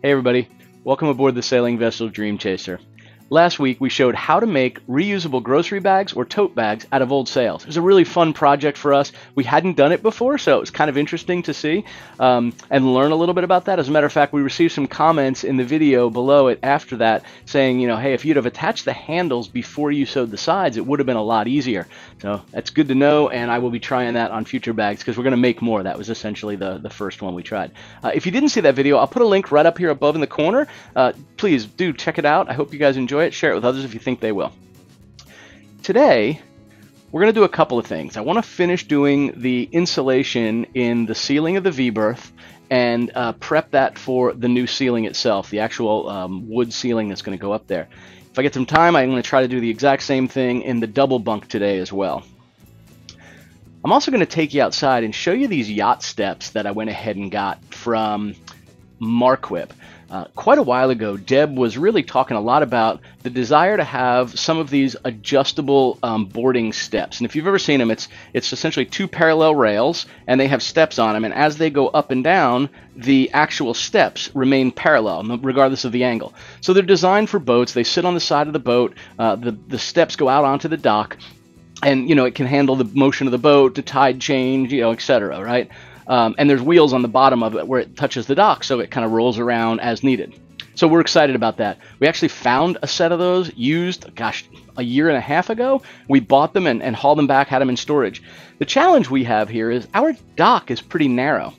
Hey everybody, welcome aboard the sailing vessel Dream Chaser. Last week we showed how to make reusable grocery bags or tote bags out of old sails. It was a really fun project for us. We hadn't done it before, so it was kind of interesting to see and learn a little bit about that. As a matter of fact, we received some comments in the video below it after that saying, hey, if you'd have attached the handles before you sewed the sides, it would have been a lot easier. So that's good to know, and I will be trying that on future bags because we're going to make more. That was essentially the first one we tried. If you didn't see that video, I'll put a link right up here above in the corner. Please do check it out. I hope you guys enjoy it. Share it with others if you think they will. Today, we're going to do a couple of things. I want to finish doing the insulation in the ceiling of the V-berth and prep that for the new ceiling itself, the actual wood ceiling that's going to go up there. If I get some time, I'm going to try to do the exact same thing in the double bunk today as well. I'm also going to take you outside and show you these yacht steps that I went ahead and got from Marquipt. Quite a while ago, Deb was really talking a lot about the desire to have some of these adjustable boarding steps. And if you've ever seen them, it's essentially two parallel rails, and they have steps on them. And as they go up and down, the actual steps remain parallel, regardless of the angle. So they're designed for boats. They sit on the side of the boat. The steps go out onto the dock, and it can handle the motion of the boat, the tide change, etc. Right? And there's wheels on the bottom of it where it touches the dock, so it kind of rolls around as needed. So we're excited about that. We actually found a set of those used, gosh, a year and a half ago. We bought them and hauled them back, had them in storage. The challenge we have here is our dock is pretty narrow.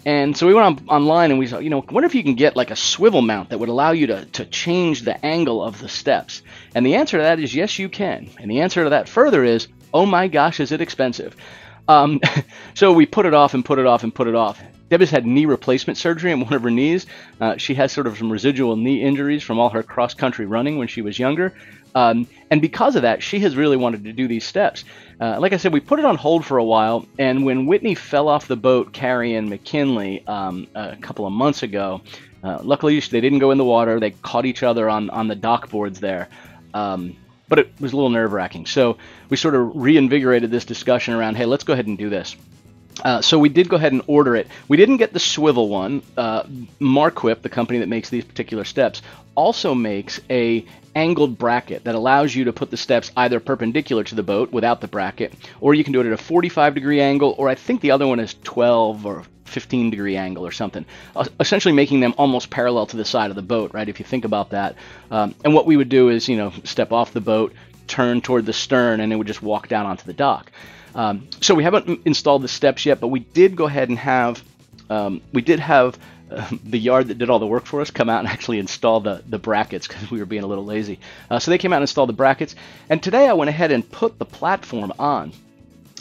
And so we went online and we saw, wonder if you can get like a swivel mount that would allow you to change the angle of the steps. And the answer to that is yes, you can. And the answer to that further is, oh my gosh, is it expensive? So we put it off and put it off and put it off. Deb has had knee replacement surgery on one of her knees. She has sort of some residual knee injuries from all her cross-country running when she was younger. And because of that, she has really wanted to do these steps. Like I said, we put it on hold for a while, and when Whitney fell off the boat carrying McKinley a couple of months ago, luckily they didn't go in the water. They caught each other on the dock boards there. But it was a little nerve-wracking. So we sort of reinvigorated this discussion around, hey, let's go ahead and do this. So we did go ahead and order it. We didn't get the swivel one. Marquipt, the company that makes these particular steps, also makes a angled bracket that allows you to put the steps either perpendicular to the boat without the bracket, or you can do it at a 45-degree angle, or I think the other one is 12 or 15-degree angle or something, essentially making them almost parallel to the side of the boat, right, if you think about that. And what we would do is, step off the boat, turn toward the stern, and it would just walk down onto the dock. So we haven't installed the steps yet, but we did go ahead and have, the yard that did all the work for us come out and actually install the brackets because we were being a little lazy. So they came out and installed the brackets, and today I went ahead and put the platform on.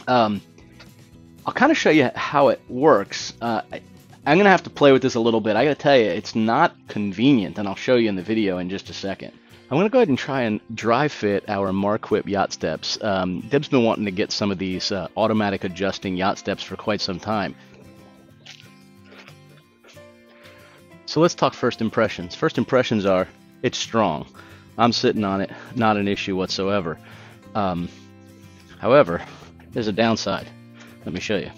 I'll kind of show you how it works. I'm going to have to play with this a little bit. I got to tell you, it's not convenient, and I'll show you in the video in just a second. I'm going to go ahead and try and dry fit our Marquipt yacht steps. Deb's been wanting to get some of these automatic adjusting yacht steps for quite some time. So let's talk first impressions. First impressions are, it's strong. I'm sitting on it, not an issue whatsoever. However, there's a downside. Let me show you.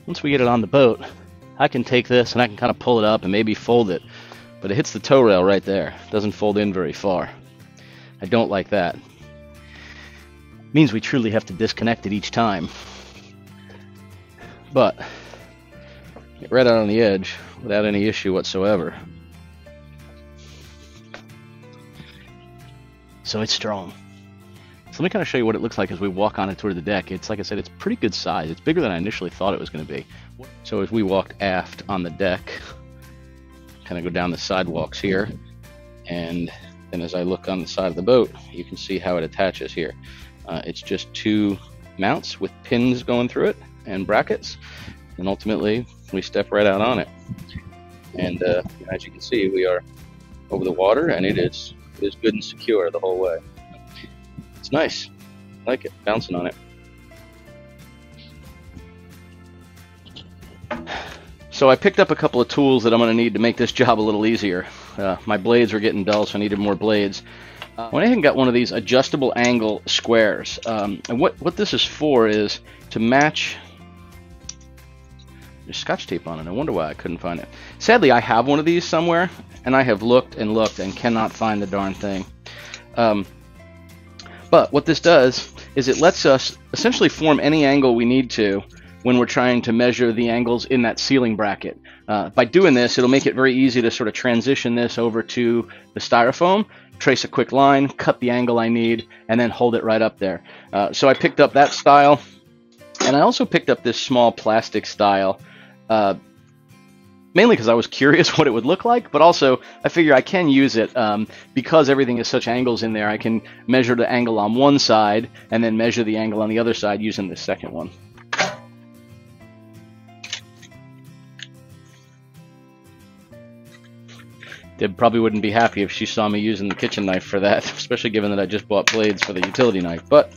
Once we get it on the boat, I can take this and I can kind of pull it up and maybe fold it, but it hits the tow rail right there. It doesn't fold in very far. I don't like that. It means we truly have to disconnect it each time. But get right out on the edge without any issue whatsoever. So it's strong. So let me kind of show you what it looks like as we walk on it toward the deck. It's, like I said, it's pretty good size. It's bigger than I initially thought it was going to be. So as we walked aft on the deck, kind of go down the sidewalks here, and then as I look on the side of the boat, you can see how it attaches here. It's just two mounts with pins going through it and brackets, and ultimately we step right out on it. And as you can see, we are over the water, and it is good and secure the whole way. It's nice. I like it, bouncing on it. So I picked up a couple of tools that I'm going to need to make this job a little easier. My blades were getting dull, so I needed more blades. I went ahead and got one of these adjustable angle squares. And what this is for is to match There's Scotch tape on it. I wonder why I couldn't find it. Sadly, I have one of these somewhere, and I have looked and looked and cannot find the darn thing. But what this does is it lets us essentially form any angle we need to when we're trying to measure the angles in that ceiling bracket. By doing this, it'll make it very easy to sort of transition this over to the styrofoam, trace a quick line, cut the angle I need, and then hold it right up there. So I picked up that style, and I also picked up this small plastic style, mainly because I was curious what it would look like, but also I figure I can use it because everything is such angles in there. I can measure the angle on one side and then measure the angle on the other side using this second one. Deb probably wouldn't be happy if she saw me using the kitchen knife for that, especially given that I just bought blades for the utility knife, but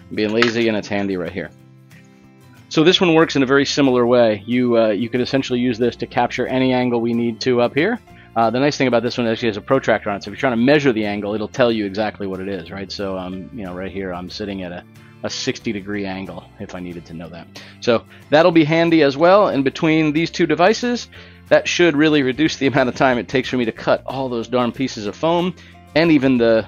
I'm being lazy and it's handy right here. So this one works in a very similar way. You could essentially use this to capture any angle we need to up here. The nice thing about this one actually has a protractor on it, so if you're trying to measure the angle, it'll tell you exactly what it is, right? So you know, right here I'm sitting at a 60-degree angle if I needed to know that. So that'll be handy as well, and between these two devices, that should really reduce the amount of time it takes for me to cut all those darn pieces of foam and even the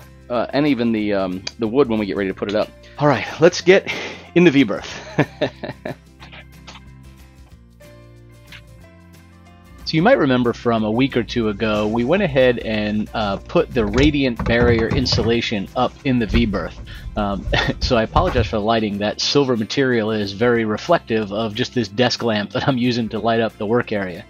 wood when we get ready to put it up. All right, let's get in the V-berth. So you might remember from a week or two ago, we went ahead and put the radiant barrier insulation up in the V-berth. So I apologize for the lighting. That silver material is very reflective of just this desk lamp that I'm using to light up the work area.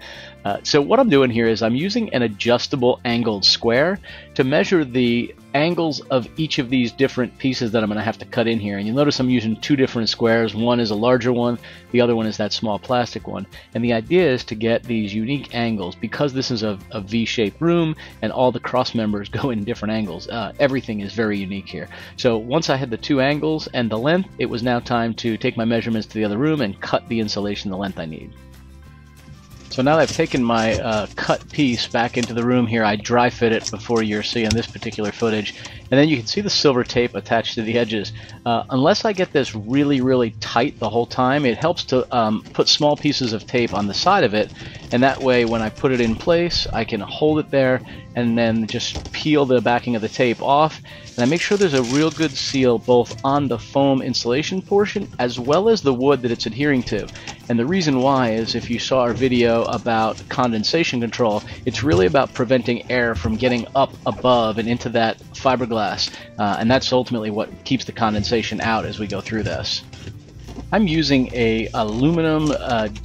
So what I'm doing here is I'm using an adjustable angled square to measure the angles of each of these different pieces that I'm going to have to cut in here. And you'll notice I'm using two different squares. One is a larger one, the other one is that small plastic one. And the idea is to get these unique angles. Because this is a V-shaped room and all the cross members go in different angles, everything is very unique here. So once I had the two angles and the length, it was now time to take my measurements to the other room and cut the insulation the length I need. So now that I've taken my cut piece back into the room here, I dry fit it before you're seeing this particular footage. And then you can see the silver tape attached to the edges. Unless I get this really, really tight the whole time, it helps to put small pieces of tape on the side of it. And that way, when I put it in place, I can hold it there and then just peel the backing of the tape off. And I make sure there's a real good seal both on the foam insulation portion as well as the wood that it's adhering to. And the reason why is if you saw our video about condensation control, it's really about preventing air from getting up above and into that fiberglass. And that's ultimately what keeps the condensation out as we go through this. I'm using a aluminum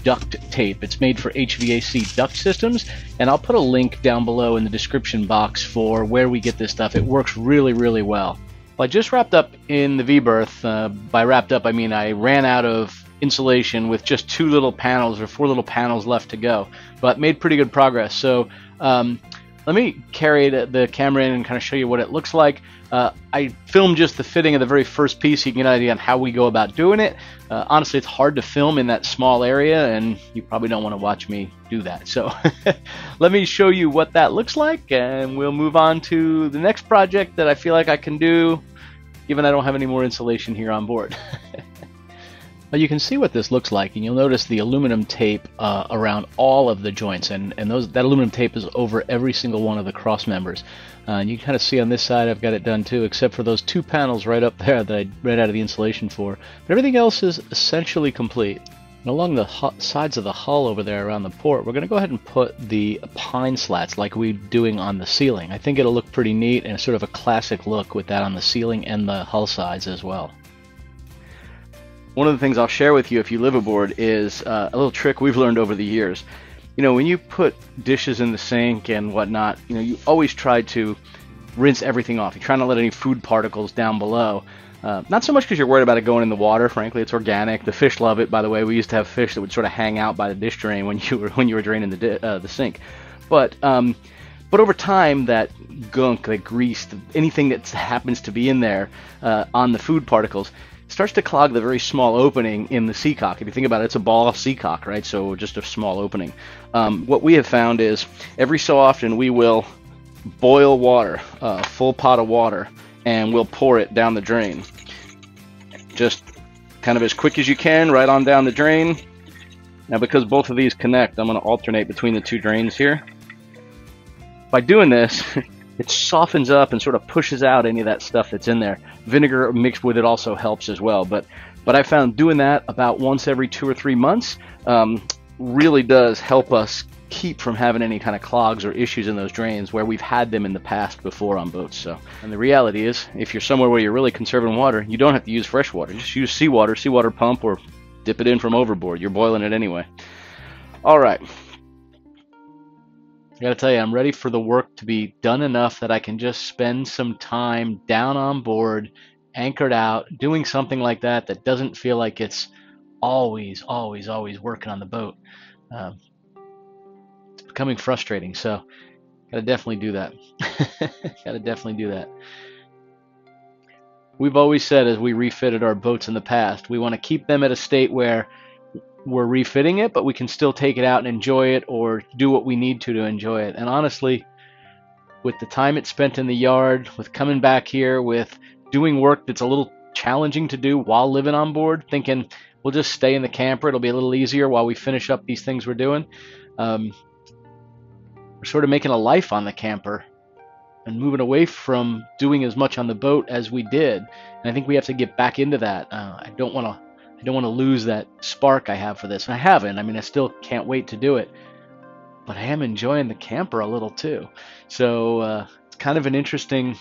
duct tape. It's made for HVAC duct systems, and I'll put a link down below in the description box for where we get this stuff. It works really, really well. Well, I just wrapped up in the V-berth. By wrapped up, I mean I ran out of insulation with just 2 little panels or 4 little panels left to go, but made pretty good progress. So let me carry the camera in and kind of show you what it looks like. I filmed just the fitting of the very first piece so you can get an idea on how we go about doing it. Honestly, it's hard to film in that small area, and you probably don't want to watch me do that. So let me show you what that looks like, and we'll move on to the next project that I feel like I can do, given I don't have any more insulation here on board. Well, you can see what this looks like, and you'll notice the aluminum tape around all of the joints, and that aluminum tape is over every single one of the cross members. And you can kind of see on this side I've got it done too, except for those 2 panels right up there that I ran out of the insulation for. But everything else is essentially complete. And along the sides of the hull over there around the port, we're going to go ahead and put the pine slats like we're doing on the ceiling. I think it'll look pretty neat and sort of a classic look with that on the ceiling and the hull sides as well. One of the things I'll share with you if you live aboard is a little trick we've learned over the years. You know, when you put dishes in the sink and whatnot, you know, you always try to rinse everything off. You try not to let any food particles down below. Not so much because you're worried about it going in the water. Frankly, it's organic. The fish love it. By the way, we used to have fish that would sort of hang out by the dish drain when you were draining the sink. But over time, that gunk, that grease, anything that happens to be in there on the food particles starts to clog the very small opening in the seacock. If you think about it, it's a ball seacock, right? So just a small opening. What we have found is every so often we will boil water, a full pot of water, and we'll pour it down the drain. Just kind of as quick as you can, right on down the drain. Now because both of these connect, I'm going to alternate between the two drains here. By doing this, it softens up and sort of pushes out any of that stuff that's in there. Vinegar mixed with it also helps as well. But I found doing that about once every 2 or 3 months really does help us keep from having any kind of clogs or issues in those drains where we've had them in the past before on boats. So, and the reality is, if you're somewhere where you're really conserving water, you don't have to use fresh water. Just use seawater pump, or dip it in from overboard. You're boiling it anyway. All right. I gotta tell you, I'm ready for the work to be done enough that I can just spend some time down on board, anchored out, doing something like that that doesn't feel like it's always working on the boat. It's becoming frustrating, so gotta definitely do that. Gotta definitely do that. We've always said, as we refitted our boats in the past, we want to keep them at a state where we're refitting it, but we can still take it out and enjoy it, or do what we need to enjoy it. And honestly, with the time it's spent in the yard, with coming back here, with doing work that's a little challenging to do while living on board, thinking we'll just stay in the camper, it'll be a little easier while we finish up these things we're doing. We're sort of making a life on the camper and moving away from doing as much on the boat as we did. And I think we have to get back into that. I don't want to lose that spark I have for this. And I haven't. I mean, I still can't wait to do it. But I am enjoying the camper a little too. So it's kind of an interesting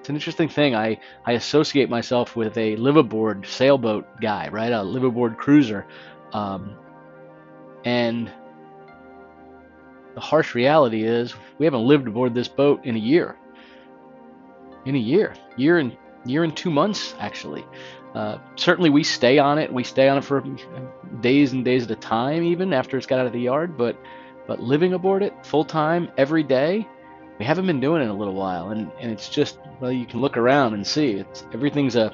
thing. I associate myself with a liveaboard sailboat guy, right? A liveaboard cruiser. And the harsh reality is we haven't lived aboard this boat in a year. Year and 2 months, actually. Certainly we stay on it. We stay on it for days and days at a time, even after it's got out of the yard. But living aboard it full time every day, we haven't been doing it in a little while. And it's just, well, you can look around and see everything's a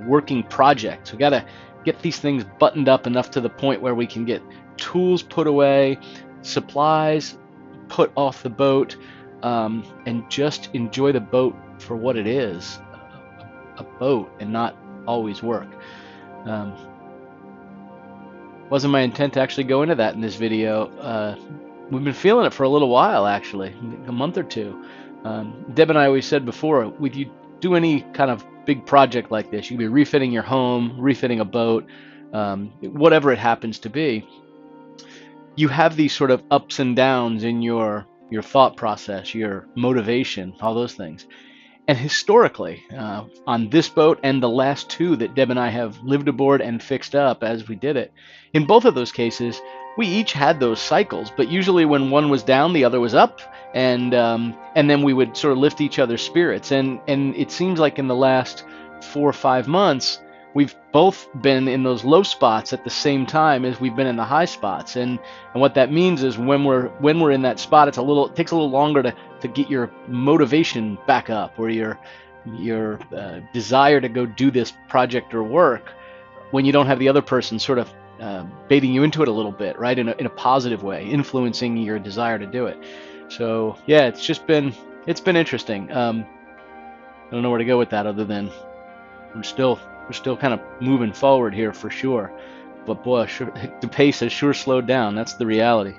working project. So we gotta get these things buttoned up enough to the point where we can get tools put away, supplies put off the boat, and just enjoy the boat for what it is, a boat, and not always work. Wasn't my intent to actually go into that in this video. We've been feeling it for a little while, actually, a month or two. Deb and I always said before, when you do any kind of big project like this, you could be refitting your home, refitting a boat, whatever it happens to be, you have these sort of ups and downs in your thought process, your motivation, all those things. And historically, on this boat and the last two that Deb and I have lived aboard and fixed up as we did it, in both of those cases, we each had those cycles. But usually when one was down, the other was up, and then we would sort of lift each other's spirits. And it seems like in the last 4 or 5 months, we've both been in those low spots at the same time as we've been in the high spots. And what that means is when we're in that spot, it takes a little longer to get your motivation back up, or your desire to go do this project or work, when you don't have the other person sort of baiting you into it a little bit, right, in a positive way, influencing your desire to do it. So yeah, it's been interesting. I don't know where to go with that other than we're still kind of moving forward here for sure. But boy, the pace has sure slowed down. That's the reality.